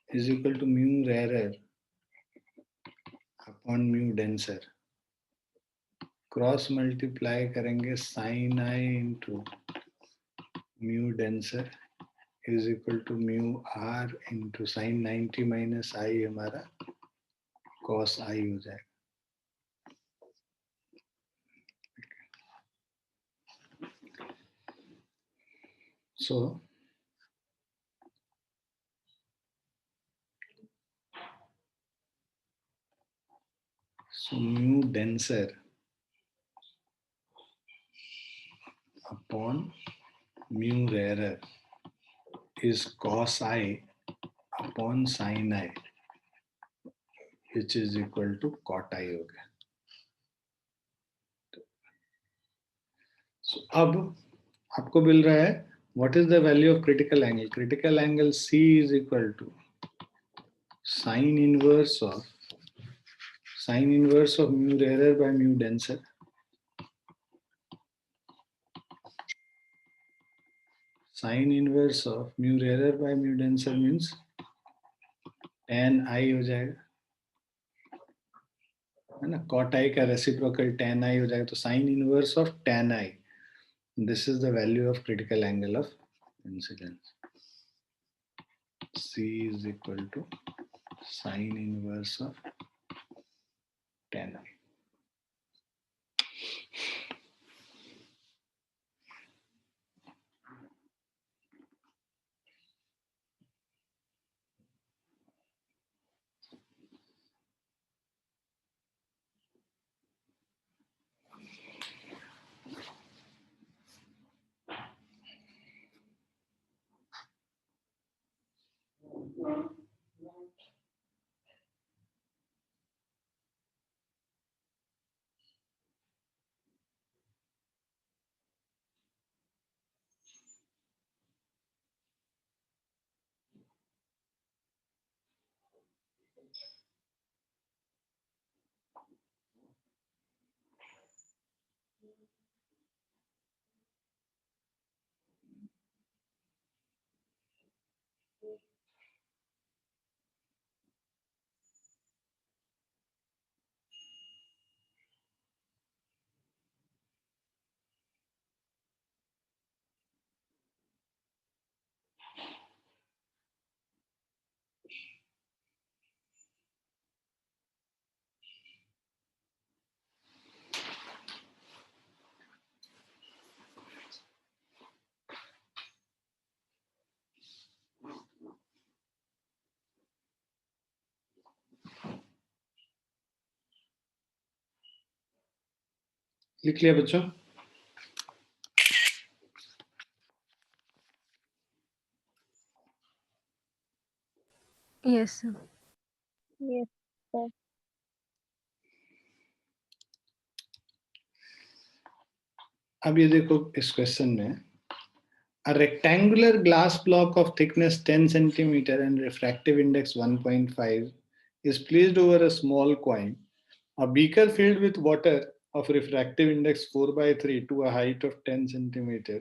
is equal to mu rare upon mu denser, cross multiply करेंगे sine I into mu denser is equal to mu R into sine 90 minus I हमारा cos I हो जाएगा। So mu denser upon mu rarer is cos I upon sin I which is equal to cot I हो गया। So अब आपको मिल रहा है what is the value of critical angle? Critical angle C is equal to sin inverse of mu rarer by mu denser sin inverse of mu rarer by mu denser means tan I हो जाएगा, है ना, cot I का reciprocal tan I हो जाएगा, तो sin inverse of tan I, this is the value of critical angle of incidence। C is equal to sin inverse of tan I। लिख लिया बच्चों? Yes, sir. Yes, sir. अब ये देखो इस क्वेश्चन में, a rectangular glass block of thickness 10 centimeter and refractive index 1.5 is placed over a small coin, a beaker filled with water of refractive index 4/3 to a height of 10 centimeter।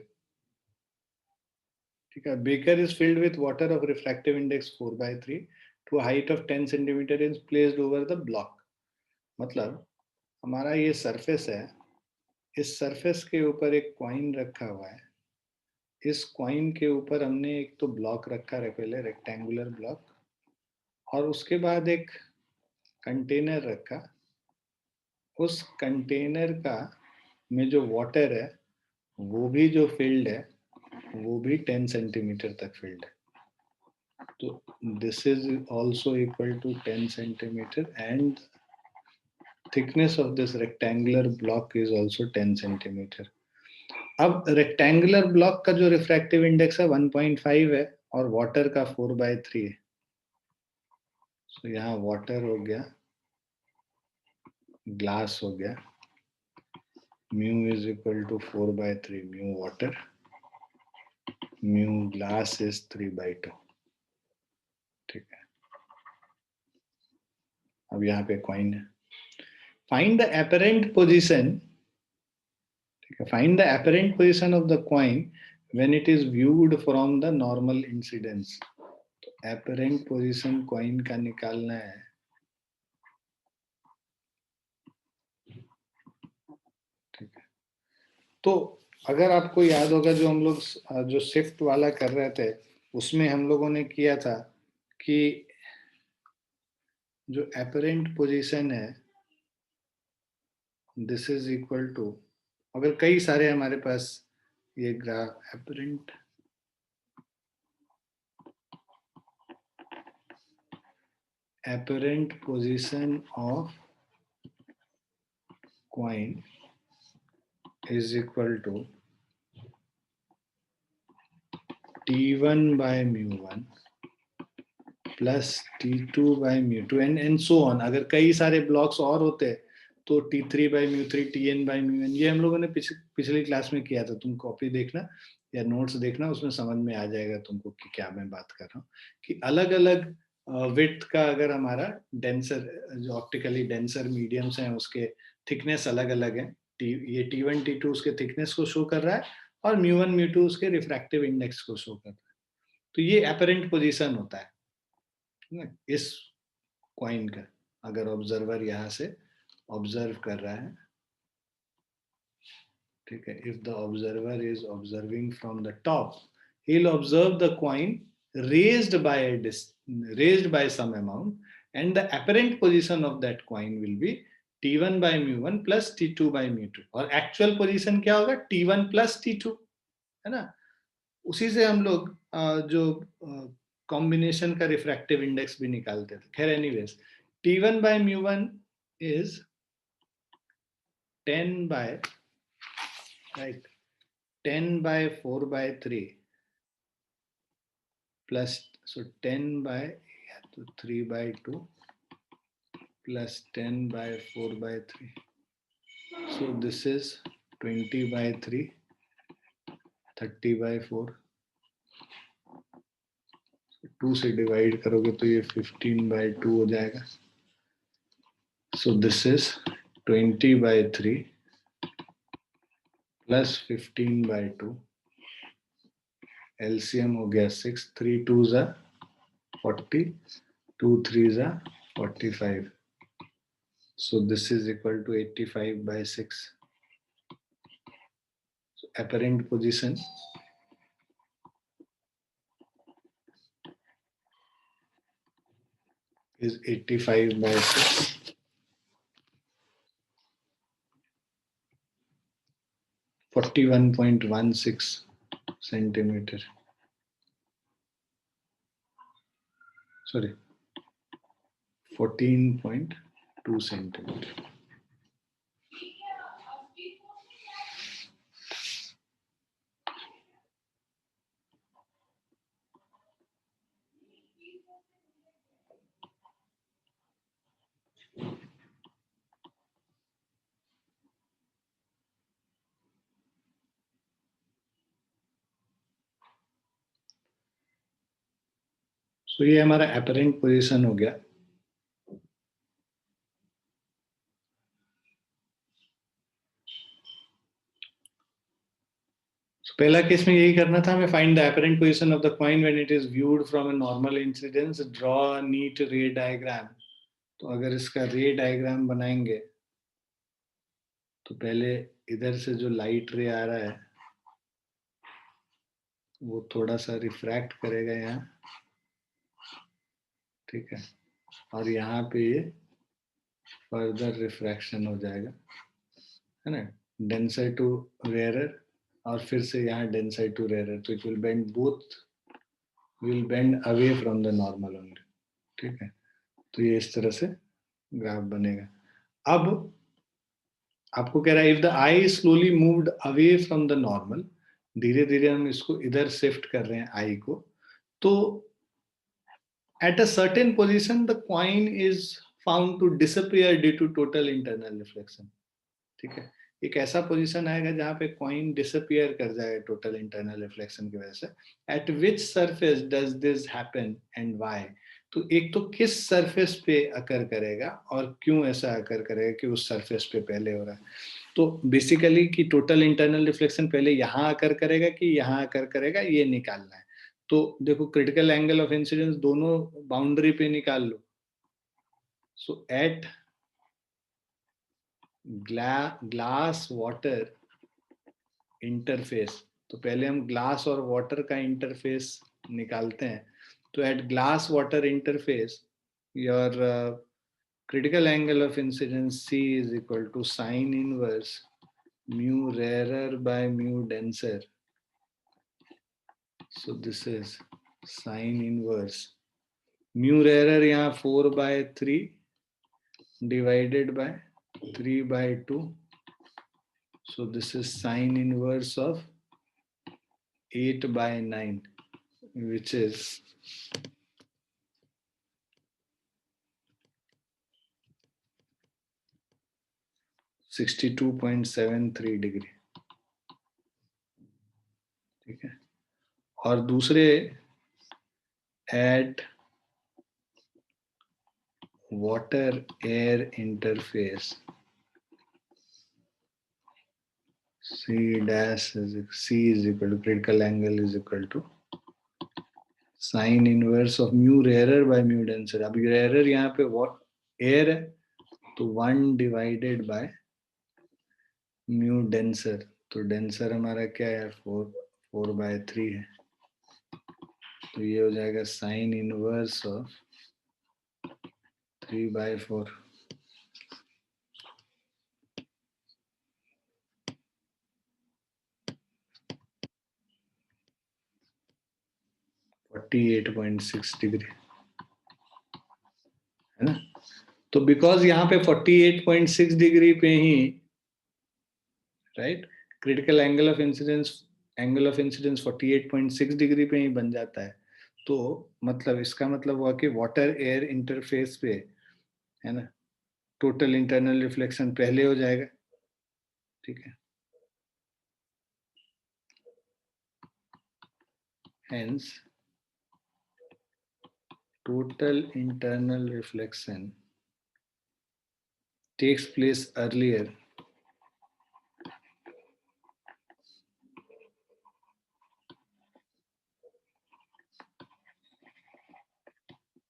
ठीक है, beaker is filled with water of refractive index 4/3 to a height of 10 centimeter is placed over the block। मतलब हमारा ये surface है, इस surface के ऊपर एक कॉइन रखा हुआ है, इस कॉइन के ऊपर हमने एक तो ब्लॉक रखा है, पहले रेक्टेंगुलर ब्लॉक, और उसके बाद एक कंटेनर रखा, उस कंटेनर का में जो वाटर है वो भी जो फील्ड है वो भी 10 सेंटीमीटर तक फील्ड है, तो this is also equal to 10 centimetre and thickness of this rectangular block is also 10 centimeter. अब रेक्टेंगुलर ब्लॉक का जो रिफ्रैक्टिव इंडेक्स है 1.5 है और वाटर का 4/3 है. सो यहाँ वाटर हो गया, ग्लास हो गया, mu is equal to 4/3 mu water, mu glass is 3/2. ठीक है. अब यहाँ पे कॉइन है. Find the apparent position. ठीक है. Find the apparent position of the coin when it is viewed from the normal incidence. तो apparent position coin का निकालना है. ठीक है. तो अगर आपको याद होगा जो हम लोग जो शिफ्ट वाला कर रहे थे उसमें हम लोगों ने किया था कि जो apparent position है this is equal to, अगर कई सारे हमारे पास ये graph apparent position of coin is equal to T1 by mu1 plus T2 by mu2 and so on. अगर कई सारे ब्लॉक्स और होते तो T3 by mu3, Tn by mu1. ये हम लोगों ने पिछली क्लास में किया था. तुम कॉपी देखना या नोट्स देखना, उसमें समझ में आ जाएगा तुमको कि क्या मैं बात कर रहा हूँ. कि अलग अलग विड्थ का अगर हमारा डेंसर जो ऑप्टिकली डेंसर मीडियम्स हैं उसके थिकनेस अलग अलग है. ये T1 T2 उसके थिकनेस को शो कर रहा है और mu1 mu2 उसके रिफ्रैक्टिव इंडेक्स को शो कर रहा है. तो ये एपरेंट पोजीशन होता है इस कॉइन का. अगर ऑब्जर्वर यहाँ से ऑब्जर्व कर रहा है, ठीक है, if the observer is observing from the top, he will observe the coin raised by some amount and the apparent position of that coin will be T1 by mu1 plus T2 by mu2. और actual position क्या होगा? T1 plus T2, है ना. उसी से हम लोग जो कॉम्बिनेशन का रिफ्रैक्टिव इंडेक्स भी निकालते थे. खैर anyways, T1 by mu1 is 10 by, right, 10 by 4/3 plus, so 10 by 3/2 plus 10 by 4/3. So this is 20/3, 30/4. 2 से डिवाइड करोगे तो ये 15/2 हो जाएगा. So this is 20/3 plus 15/2. LCM हो गया 6, 3 2s are 40, 2 3s are 45. So this is equal to 85/6. So apparent position is 85/6. 41.16 centimeter. Sorry, 14.2 centimeter. तो ये हमारा एपरेंट पोजीशन हो गया. पहला केस में यही करना था हमें. Find the apparent position of the coin when it is viewed from a normal incidence, draw a neat ray diagram. तो अगर इसका रे डायग्राम बनाएंगे तो पहले इधर से जो लाइट रे आ रहा है वो थोड़ा सा रिफ्रैक्ट करेगा यहाँ, ठीक है, और यहाँ पे ये फर्दर रिफ्रैक्शन हो जाएगा, है ना, डेंसर टू रेयरर, और फिर से यहाँ डेंसर टू रेयरर. तो it will bend, both will bend away from the normal only. ठीक है. तो ये इस तरह से ग्राफ बनेगा. अब आपको कह रहा है if the I slowly moved away from the normal, धीरे धीरे हम इसको इधर शिफ्ट कर रहे हैं आई को, तो at a certain position the coin is found to disappear due to total internal reflection. ठीक है, एक ऐसा पोजीशन आएगा जहां पे कॉइन डिसअपियर कर जाएगा टोटल इंटरनल रिफ्लेक्शन की वजह से। Eight which surface does this happen and why? तो एक तो किस सरफेस पे अकर करेगा और क्यों ऐसा अकर करेगा कि उस सरफेस पे पहले हो रहा है। तो बेसिकली कि टोटल इंटरनल रिफ्लेक्शन पहले यहां अकर करेगा कि यहां अकर करेगा, ये निकालना है। तो देखो क्रिटिकल एंगल ऑफ इंसिडेंस दोनों बाउंड्री पे निकाल लो। सो एट ग्लास वाटर इंटरफेस, तो पहले हम ग्लास और वाटर का इंटरफेस निकालते हैं। तो at glass water interface your critical angle of incidence C is equal to sine inverse mu rarer by mu denser. So this is sine inverse mu rarer यहाँ 4/3 divided by 3/2. So this is sine inverse of 8/9, which is 62.73 degree. ठीक है, और दूसरे at water air interface C is equal to critical angle is equal to sine inverse of mu rarer by mu denser। अब rarer यहाँ पे air है तो 1 divided by mu denser, तो denser हमारा क्या है 4/3 है, तो ये हो जाएगा sine inverse of 3/4। डिग्री है ना। तो बिकॉज यहाँ पे 48.6 डिग्री पे ही right critical angle of incidence 48.6 degree पे ही बन जाता है। तो मतलब इसका मतलब हुआ कि वाटर एयर इंटरफेस पे है ना टोटल इंटरनल रिफ्लेक्शन पहले हो जाएगा। ठीक है, hence total internal reflection takes place earlier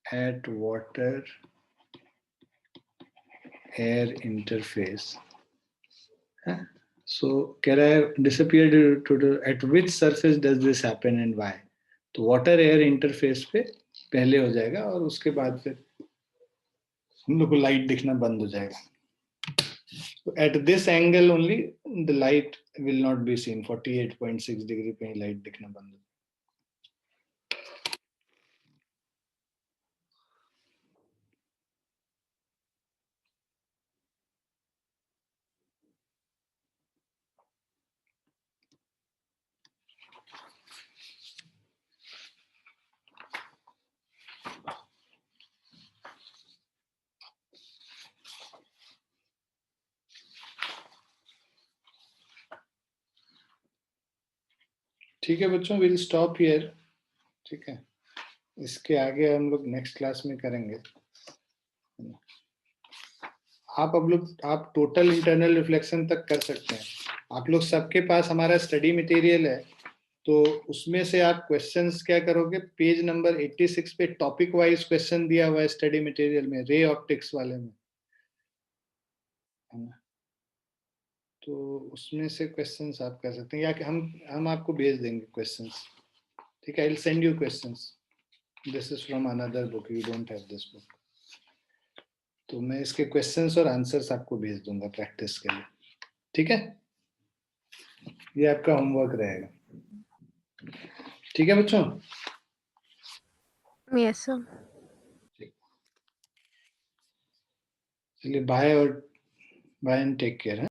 at water air interface। So कह रहा है disappeared to at which surface does this happen and why? तो वाटर एयर इंटरफेस पे पहले हो जाएगा और उसके बाद फिर हम लोग को लाइट दिखना बंद हो जाएगा। तो at this angle only the light will not be seen, 48.6 degree पे ही लाइट दिखना बंद हो। ठीक है बच्चों, विल स्टॉप हियर। ठीक है, इसके आगे हम लोग नेक्स्ट क्लास में करेंगे। आप टोटल इंटरनल रिफ्लेक्शन तक कर सकते हैं। आप लोग सबके पास हमारा स्टडी मटेरियल है, तो उसमें से आप क्वेश्चंस क्या करोगे, पेज नंबर 86 पे टॉपिक वाइज क्वेश्चन दिया हुआ है स्टडी मटेरियल में, रे ऑप्टिक्स वाले में, है ना। तो उसमें से क्वेश्चंस आप कर सकते हैं, या कि हम आपको भेज देंगे क्वेश्चंस। ठीक है, I will send you questions, this is from another book, you don't have this book. तो मैं इसके क्वेश्चंस और आंसर्स आपको भेज दूंगा प्रैक्टिस के लिए। ठीक है, ये आपका होमवर्क रहेगा। ठीक है बच्चों, Yes, sir. चलिए बाय और Bye and take care.